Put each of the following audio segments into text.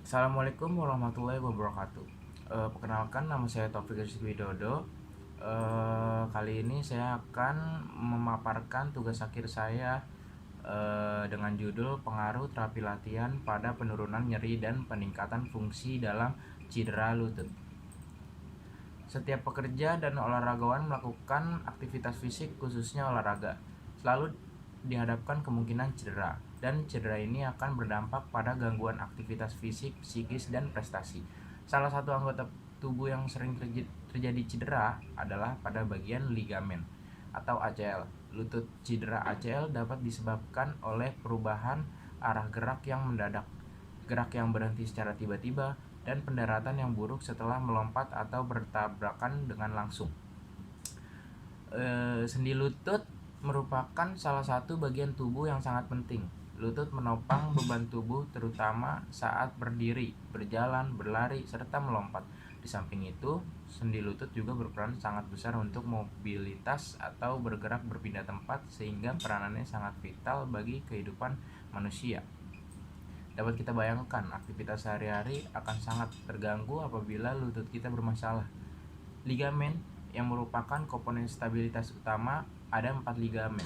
Assalamualaikum warahmatullahi wabarakatuh. Perkenalkan, nama saya Taufik Rizky Widodo. Kali ini saya akan memaparkan tugas akhir saya dengan judul pengaruh terapi latihan pada penurunan nyeri dan peningkatan fungsi dalam cedera lutut. Setiap pekerja dan olahragawan melakukan aktivitas fisik, khususnya olahraga, selalu dihadapkan kemungkinan cedera, dan cedera ini akan berdampak pada gangguan aktivitas fisik, psikis, dan prestasi. Salah satu anggota tubuh yang sering terjadi cedera adalah pada bagian ligamen atau ACL. Lutut cedera ACL dapat disebabkan oleh perubahan arah gerak yang mendadak, gerak yang berhenti secara tiba-tiba, dan pendaratan yang buruk setelah melompat atau bertabrakan dengan langsung. Sendi lutut merupakan salah satu bagian tubuh yang sangat penting. Lutut menopang beban tubuh terutama saat berdiri, berjalan, berlari, serta melompat. Di samping itu, sendi lutut juga berperan sangat besar untuk mobilitas atau bergerak berpindah tempat, sehingga peranannya sangat vital bagi kehidupan manusia. Dapat kita bayangkan, aktivitas sehari-hari akan sangat terganggu apabila lutut kita bermasalah. Ligamen yang merupakan komponen stabilitas utama, ada 4 ligamen,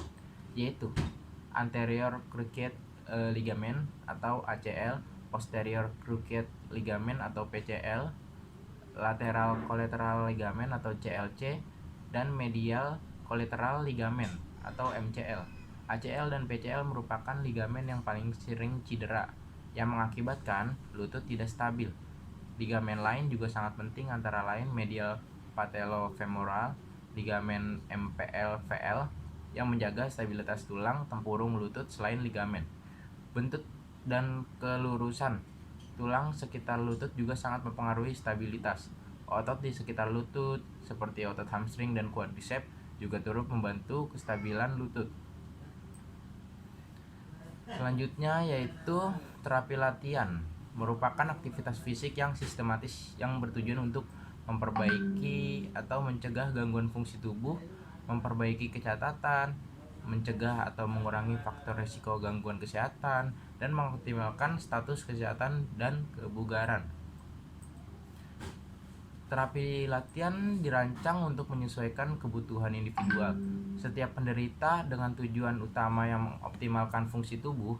yaitu anterior cruciate ligament atau ACL, posterior cruciate ligament atau PCL, lateral collateral ligament atau CLC, dan medial collateral ligament atau MCL. ACL dan PCL merupakan ligamen yang paling sering cedera, yang mengakibatkan lutut tidak stabil. Ligamen lain juga sangat penting, antara lain medial patellofemoral, ligamen MPL-VL yang menjaga stabilitas tulang tempurung lutut. Selain ligamen, bentuk dan kelurusan tulang sekitar lutut juga sangat mempengaruhi stabilitas. Otot di sekitar lutut seperti otot hamstring dan quadriceps juga turut membantu kestabilan lutut. Selanjutnya yaitu terapi latihan, merupakan aktivitas fisik yang sistematis yang bertujuan untuk memperbaiki atau mencegah gangguan fungsi tubuh, memperbaiki kecacatan, mencegah atau mengurangi faktor risiko gangguan kesehatan, dan mengoptimalkan status kesehatan dan kebugaran. Terapi latihan dirancang untuk menyesuaikan kebutuhan individual setiap penderita dengan tujuan utama yang mengoptimalkan fungsi tubuh.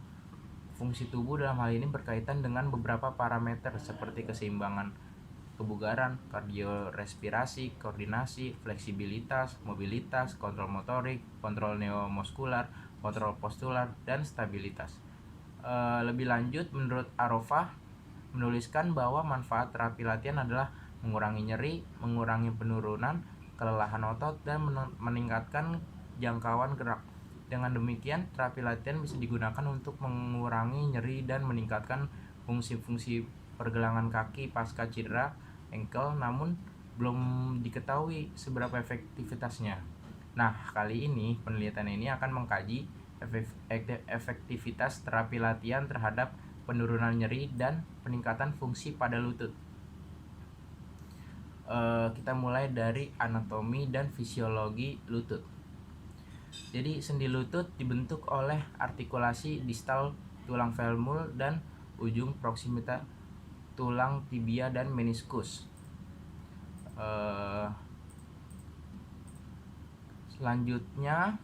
Fungsi tubuh dalam hal ini berkaitan dengan beberapa parameter seperti keseimbangan kebugaran, kardiorespirasi, koordinasi, fleksibilitas, mobilitas, kontrol motorik, kontrol neuromuskular, kontrol postular, dan stabilitas. Lebih lanjut, menurut Arofah menuliskan bahwa manfaat terapi latihan adalah mengurangi nyeri, mengurangi penurunan kelelahan otot, dan meningkatkan jangkauan gerak. Dengan demikian, terapi latihan bisa digunakan untuk mengurangi nyeri dan meningkatkan fungsi-fungsi pergelangan kaki pasca cedera ankle, namun belum diketahui seberapa efektivitasnya. Nah, kali ini penelitian ini akan mengkaji efektivitas terapi latihan terhadap penurunan nyeri dan peningkatan fungsi pada lutut. Kita mulai dari anatomi dan fisiologi lutut. Jadi sendi lutut dibentuk oleh artikulasi distal tulang femur dan ujung proksimitas tulang tibia dan meniskus. Selanjutnya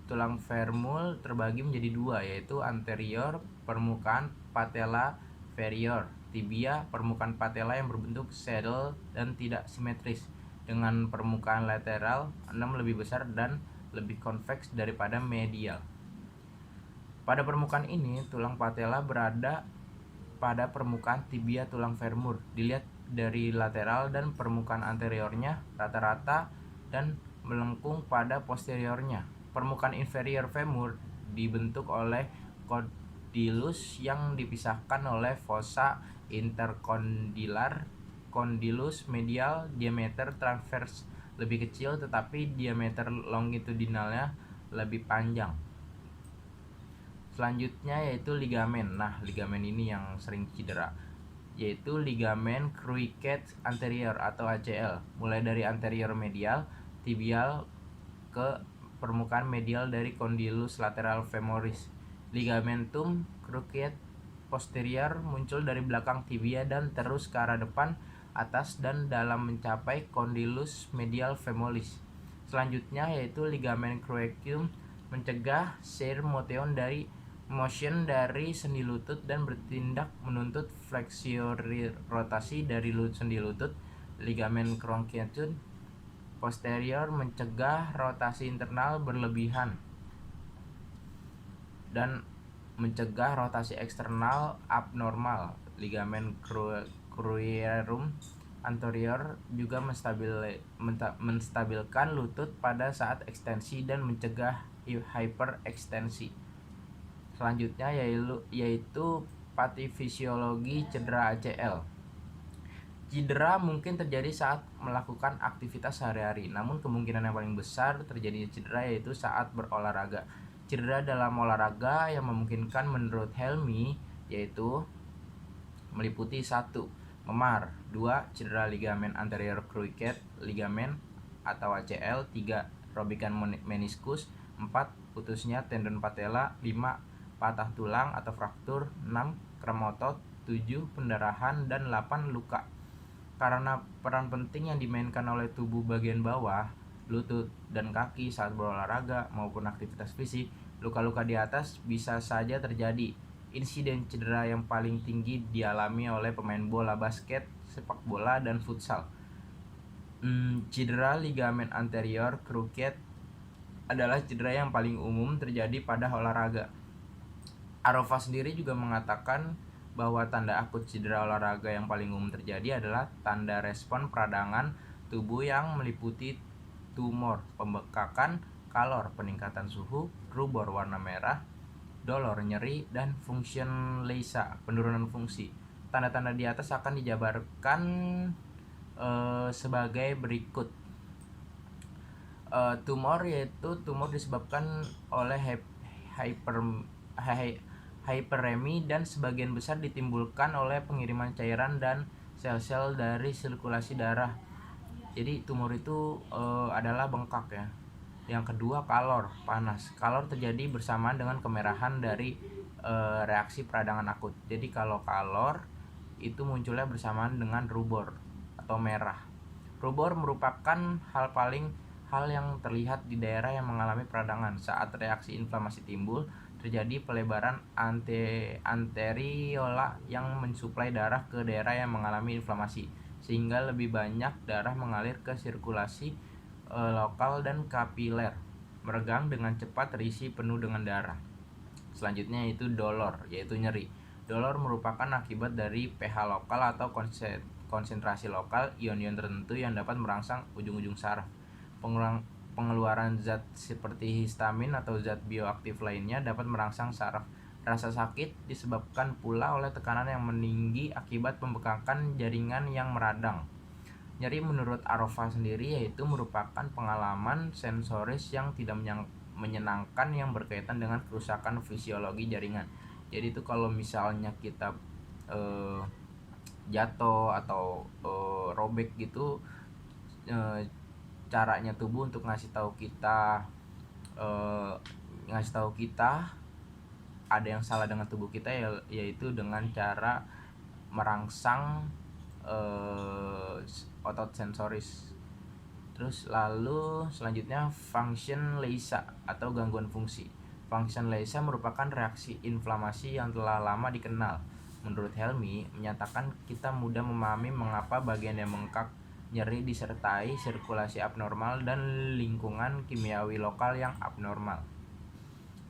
tulang femur terbagi menjadi dua, yaitu anterior permukaan patella inferior, tibia permukaan patella yang berbentuk saddle dan tidak simetris, dengan permukaan lateral 6 lebih besar dan lebih konveks daripada medial. Pada permukaan ini, tulang patella berada pada permukaan tibia tulang femur. Dilihat dari lateral dan permukaan anteriornya rata-rata dan melengkung pada posteriornya. Permukaan inferior femur dibentuk oleh condylus yang dipisahkan oleh fossa intercondylar. Condylus medial diameter transverse lebih kecil, tetapi diameter longitudinalnya lebih panjang. Selanjutnya yaitu ligamen. Nah, ligamen ini yang sering cedera, yaitu ligamen cruciate anterior atau ACL, mulai dari anterior medial tibial ke permukaan medial dari condylus lateral femoris. Ligamentum cruciate posterior muncul dari belakang tibia dan terus ke arah depan, atas, dan dalam mencapai condylus medial femoris. Selanjutnya yaitu ligamen cruciate mencegah shear motion dari sendi lutut dan bertindak menuntut fleksi rotasi dari sendi lutut. Ligamen cruciate posterior mencegah rotasi internal berlebihan dan mencegah rotasi eksternal abnormal. Ligamen cruciatum anterior juga menstabilkan lutut pada saat ekstensi dan mencegah hyperekstensi. Selanjutnya yaitu patofisiologi cedera ACL. Cedera mungkin terjadi saat melakukan aktivitas sehari-hari, namun kemungkinan yang paling besar terjadinya cedera yaitu saat berolahraga. Cedera dalam olahraga yang memungkinkan menurut Helmy yaitu meliputi 1. Memar, 2. Cedera ligamen anterior cruciate ligamen atau ACL, 3. Robekan meniskus, 4. Putusnya tendon patella, 5. Patah tulang atau fraktur, 6. Krem otot, 7. Pendarahan, dan 8. Luka. Karena peran penting yang dimainkan oleh tubuh bagian bawah, lutut, dan kaki saat berolahraga maupun aktivitas fisik, luka-luka di atas bisa saja terjadi. Insiden cedera yang paling tinggi dialami oleh pemain bola basket, sepak bola, dan futsal. Cedera ligamen anterior cruciate adalah cedera yang paling umum terjadi pada olahraga. Arova sendiri juga mengatakan bahwa tanda akut cedera olahraga yang paling umum terjadi adalah tanda respon peradangan tubuh yang meliputi tumor, pembekakan, kalor, peningkatan suhu, rubor warna merah, dolor, nyeri, dan function leisa, penurunan fungsi. Tanda-tanda di atas akan dijabarkan sebagai berikut. Tumor yaitu tumor disebabkan oleh hyperemi dan sebagian besar ditimbulkan oleh pengiriman cairan dan sel-sel dari sirkulasi darah. Jadi tumor itu adalah bengkak ya. Yang kedua, kalor, panas. Kalor terjadi bersamaan dengan kemerahan dari reaksi peradangan akut. Jadi kalau kalor itu munculnya bersamaan dengan rubor atau merah. Rubor merupakan hal yang terlihat di daerah yang mengalami peradangan. Saat reaksi inflamasi timbul, terjadi pelebaran anteriola yang mensuplai darah ke daerah yang mengalami inflamasi, sehingga lebih banyak darah mengalir ke sirkulasi lokal dan kapiler, meregang dengan cepat, terisi penuh dengan darah. Selanjutnya yaitu dolor, yaitu nyeri. Dolor merupakan akibat dari pH lokal atau konsentrasi lokal ion-ion tertentu yang dapat merangsang ujung-ujung saraf. Pengeluaran zat seperti histamin atau zat bioaktif lainnya dapat merangsang saraf. Rasa sakit disebabkan pula oleh tekanan yang meninggi akibat pembekakan jaringan yang meradang. Nyeri menurut Arova sendiri yaitu merupakan pengalaman sensoris yang tidak menyenangkan yang berkaitan dengan kerusakan fisiologi jaringan. Jadi itu kalau misalnya kita jatuh atau robek gitu, caranya tubuh untuk ngasih tahu kita ada yang salah dengan tubuh kita yaitu dengan cara merangsang otot sensoris. Terus lalu selanjutnya function leisa atau gangguan fungsi. Function leisa merupakan reaksi inflamasi yang telah lama dikenal. Menurut Helmy, menyatakan kita mudah memahami mengapa bagian yang bengkak, nyeri disertai sirkulasi abnormal dan lingkungan kimiawi lokal yang abnormal.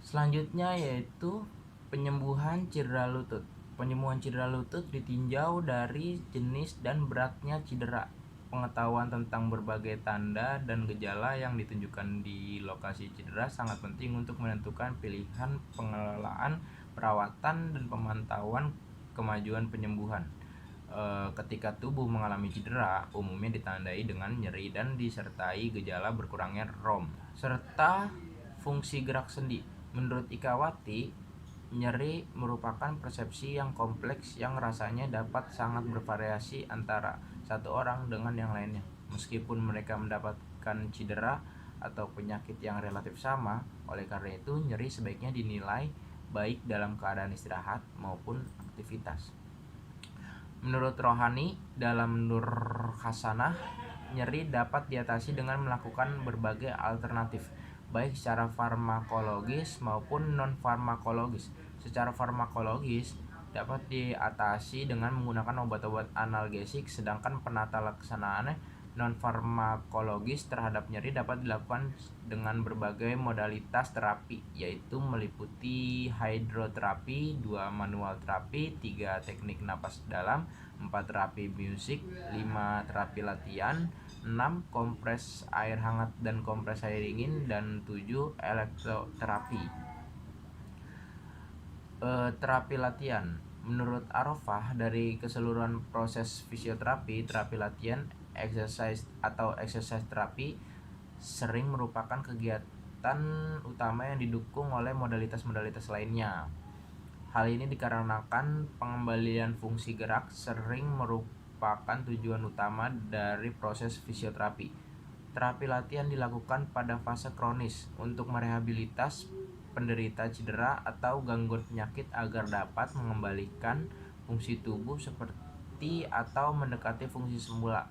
Selanjutnya yaitu penyembuhan cedera lutut. Penyembuhan cedera lutut ditinjau dari jenis dan beratnya cedera. Pengetahuan tentang berbagai tanda dan gejala yang ditunjukkan di lokasi cedera sangat penting untuk menentukan pilihan pengelolaan, perawatan, dan pemantauan kemajuan penyembuhan. Ketika tubuh mengalami cedera, umumnya ditandai dengan nyeri dan disertai gejala berkurangnya ROM serta fungsi gerak sendi. Menurut Ikawati, nyeri merupakan persepsi yang kompleks yang rasanya dapat sangat bervariasi antara satu orang dengan yang lainnya. Meskipun mereka mendapatkan cedera atau penyakit yang relatif sama, oleh karena itu nyeri sebaiknya dinilai baik dalam keadaan istirahat maupun aktivitas. Menurut Rohani, dalam Nur Hasanah, nyeri dapat diatasi dengan melakukan berbagai alternatif, baik secara farmakologis maupun non-farmakologis. Secara farmakologis dapat diatasi dengan menggunakan obat-obat analgesik, sedangkan penata laksanaannya non-farmakologis terhadap nyeri dapat dilakukan dengan berbagai modalitas terapi, yaitu meliputi hidroterapi, 2 manual terapi, 3 teknik napas dalam, 4 terapi musik, 5 terapi latihan, 6 kompres air hangat dan kompres air dingin, dan 7 elektroterapi. Terapi latihan. Menurut Arafah, dari keseluruhan proses fisioterapi, terapi latihan, exercise atau exercise terapi sering merupakan kegiatan utama yang didukung oleh modalitas-modalitas lainnya. Hal ini dikarenakan pengembalian fungsi gerak sering merupakan tujuan utama dari proses fisioterapi. Terapi latihan dilakukan pada fase kronis untuk merehabilitas penderita cedera atau gangguan penyakit agar dapat mengembalikan fungsi tubuh seperti atau mendekati fungsi semula.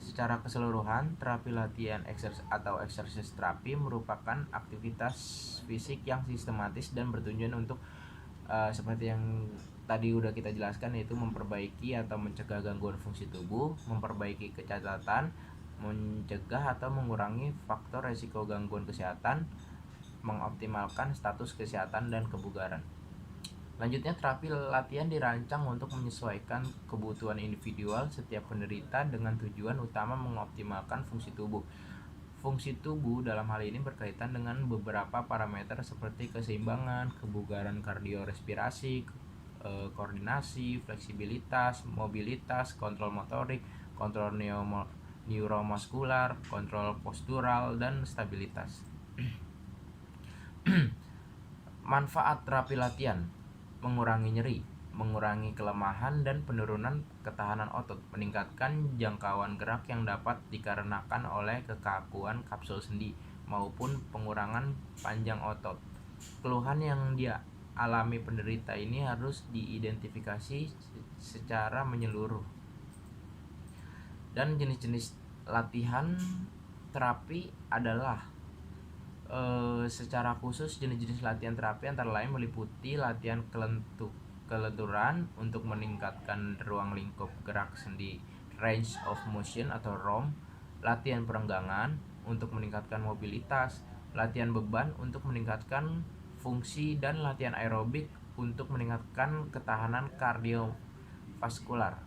Secara keseluruhan, terapi latihan atau exercise terapi merupakan aktivitas fisik yang sistematis dan bertujuan untuk seperti yang tadi udah kita jelaskan, yaitu memperbaiki atau mencegah gangguan fungsi tubuh, memperbaiki kecacatan, mencegah atau mengurangi faktor resiko gangguan kesehatan, mengoptimalkan status kesehatan dan kebugaran. Lanjutnya, terapi latihan dirancang untuk menyesuaikan kebutuhan individual setiap penderita dengan tujuan utama mengoptimalkan fungsi tubuh. Fungsi tubuh dalam hal ini berkaitan dengan beberapa parameter seperti keseimbangan, kebugaran kardiorespirasi, koordinasi, fleksibilitas, mobilitas, kontrol motorik, kontrol neuromuskular, kontrol postural, dan stabilitas. Manfaat terapi latihan: mengurangi nyeri, mengurangi kelemahan dan penurunan ketahanan otot, meningkatkan jangkauan gerak yang dapat dikarenakan oleh kekakuan kapsul sendi maupun pengurangan panjang otot. Keluhan yang dialami penderita ini harus diidentifikasi secara menyeluruh. Dan jenis-jenis latihan terapi adalah secara khusus jenis-jenis latihan terapi antara lain meliputi latihan kelenturan untuk meningkatkan ruang lingkup gerak sendi, range of motion atau ROM, latihan perenggangan untuk meningkatkan mobilitas, latihan beban untuk meningkatkan fungsi, dan latihan aerobik untuk meningkatkan ketahanan kardiovaskular.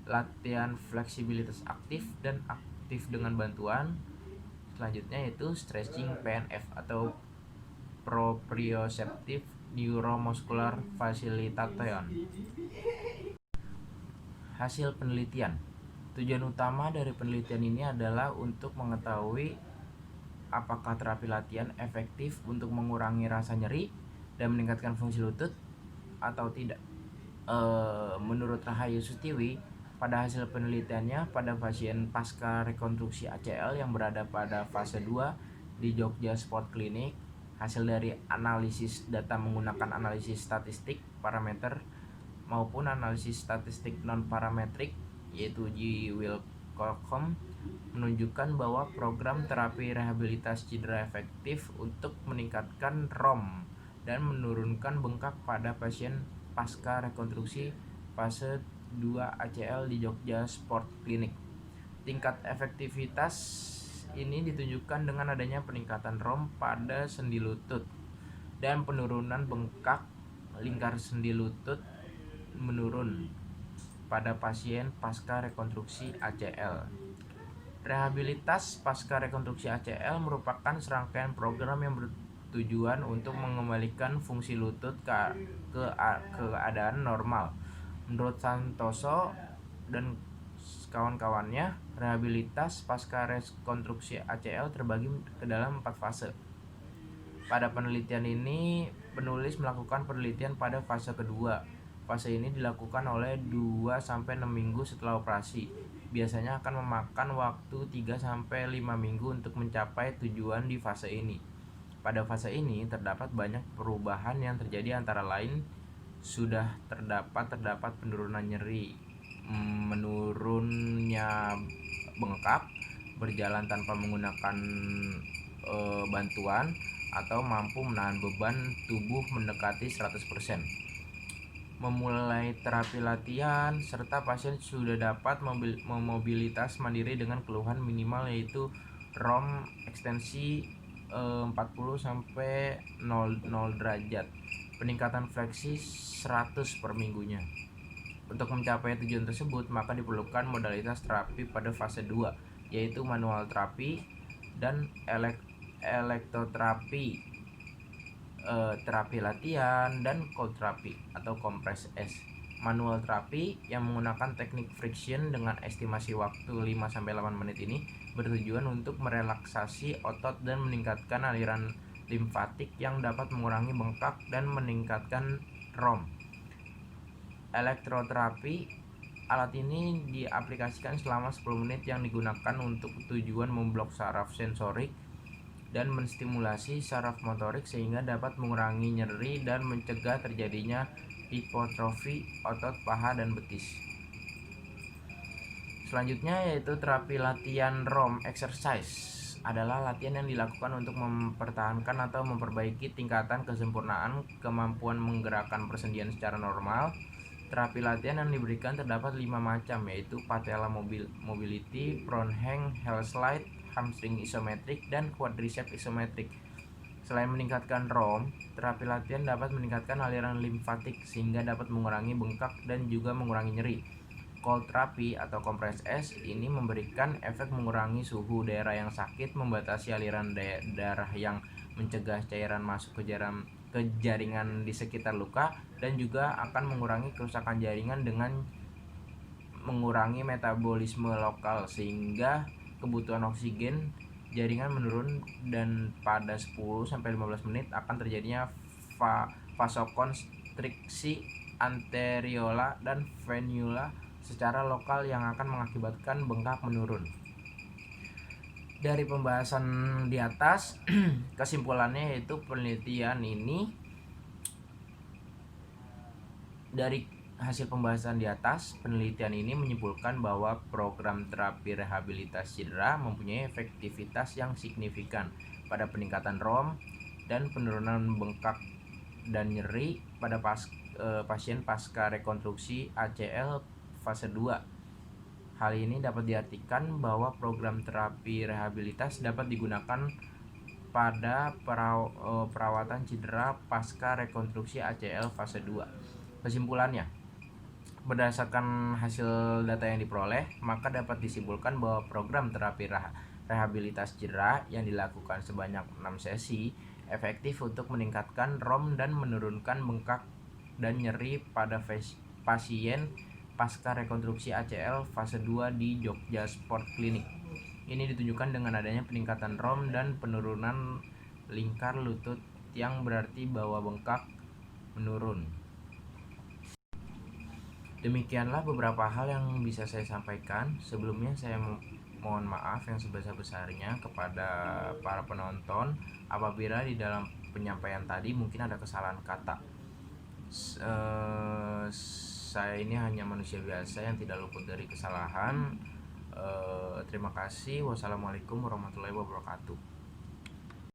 Latihan fleksibilitas aktif dan aktif dengan bantuan selanjutnya yaitu stretching PNF atau proprioceptive neuromuscular facilitation. Hasil penelitian. Tujuan utama dari penelitian ini adalah untuk mengetahui apakah terapi latihan efektif untuk mengurangi rasa nyeri dan meningkatkan fungsi lutut atau tidak. Menurut Rahayu Sutiwi, pada hasil penelitiannya pada pasien pasca rekonstruksi ACL yang berada pada fase 2 di Jogja Sport Clinic, hasil dari analisis data menggunakan analisis statistik parameter maupun analisis statistik non-parametrik yaitu G-Wilcoxon menunjukkan bahwa program terapi rehabilitasi cedera efektif untuk meningkatkan ROM dan menurunkan bengkak pada pasien pasca rekonstruksi fase 2 ACL di Jogja Sport Clinic. Tingkat efektivitas ini ditunjukkan dengan adanya peningkatan ROM pada sendi lutut dan penurunan bengkak lingkar sendi lutut menurun pada pasien pasca rekonstruksi ACL. Rehabilitas pasca rekonstruksi ACL merupakan serangkaian program yang bertujuan untuk mengembalikan fungsi lutut ke keadaan normal. Menurut Santoso dan kawan-kawannya, rehabilitas pasca rekonstruksi ACL terbagi ke dalam 4 fase. Pada penelitian ini, penulis melakukan penelitian pada fase kedua. Fase ini dilakukan oleh 2-6 minggu setelah operasi. Biasanya akan memakan waktu 3-5 minggu untuk mencapai tujuan di fase ini. Pada fase ini terdapat banyak perubahan yang terjadi, antara lain sudah terdapat penurunan nyeri, menurunnya bengkak, berjalan tanpa menggunakan bantuan, atau mampu menahan beban tubuh mendekati 100%. Memulai terapi latihan, serta pasien sudah dapat memobilitas mandiri dengan keluhan minimal, yaitu ROM ekstensi 40 sampai 0 derajat, peningkatan fleksi 100 per minggunya. Untuk mencapai tujuan tersebut, maka diperlukan modalitas terapi pada fase 2, yaitu manual terapi dan elektroterapi, terapi latihan, dan cold terapi atau kompres es. Manual terapi yang menggunakan teknik friction dengan estimasi waktu 5-8 menit ini bertujuan untuk merelaksasi otot dan meningkatkan aliran limfatik yang dapat mengurangi bengkak dan meningkatkan ROM. Elektroterapi, alat ini diaplikasikan selama 10 menit yang digunakan untuk tujuan memblok saraf sensorik dan menstimulasi saraf motorik sehingga dapat mengurangi nyeri dan mencegah terjadinya hipotrofi otot paha dan betis. Selanjutnya yaitu terapi latihan ROM exercise, adalah latihan yang dilakukan untuk mempertahankan atau memperbaiki tingkatan kesempurnaan kemampuan menggerakkan persendian secara normal. Terapi latihan yang diberikan terdapat 5 macam, yaitu patella mobility, front hang, heel slide, hamstring isometrik, dan quadricep isometrik. Selain meningkatkan ROM, terapi latihan dapat meningkatkan aliran limfatik sehingga dapat mengurangi bengkak dan juga mengurangi nyeri. Cold terapi atau kompres es ini memberikan efek mengurangi suhu daerah yang sakit, membatasi aliran darah yang mencegah cairan masuk ke jaringan di sekitar luka, dan juga akan mengurangi kerusakan jaringan dengan mengurangi metabolisme lokal sehingga kebutuhan oksigen jaringan menurun, dan pada 10-15 menit akan terjadinya vasokonstriksi anteriola dan venula secara lokal yang akan mengakibatkan bengkak menurun. Dari pembahasan di atas, kesimpulannya yaitu dari hasil pembahasan di atas, penelitian ini menyimpulkan bahwa program terapi rehabilitasi cedera mempunyai efektivitas yang signifikan pada peningkatan ROM dan penurunan bengkak dan nyeri pada pasien pasca rekonstruksi ACL fase 2. Hal ini dapat diartikan bahwa program terapi rehabilitas dapat digunakan pada perawatan cedera pasca rekonstruksi ACL fase 2. Kesimpulannya, berdasarkan hasil data yang diperoleh, maka dapat disimpulkan bahwa program terapi rehabilitas cedera yang dilakukan sebanyak 6 sesi efektif untuk meningkatkan ROM dan menurunkan bengkak dan nyeri pada pasien pasca rekonstruksi ACL fase 2 di Jogja Sport Clinic. Ini ditunjukkan dengan adanya peningkatan ROM dan penurunan lingkar lutut, yang berarti bahwa bengkak menurun. Demikianlah beberapa hal yang bisa saya sampaikan. Sebelumnya saya mohon maaf yang sebesar-besarnya kepada para penonton apabila di dalam penyampaian tadi mungkin ada kesalahan kata. Saya ini hanya manusia biasa yang tidak luput dari kesalahan. Terima kasih. Wassalamualaikum warahmatullahi wabarakatuh.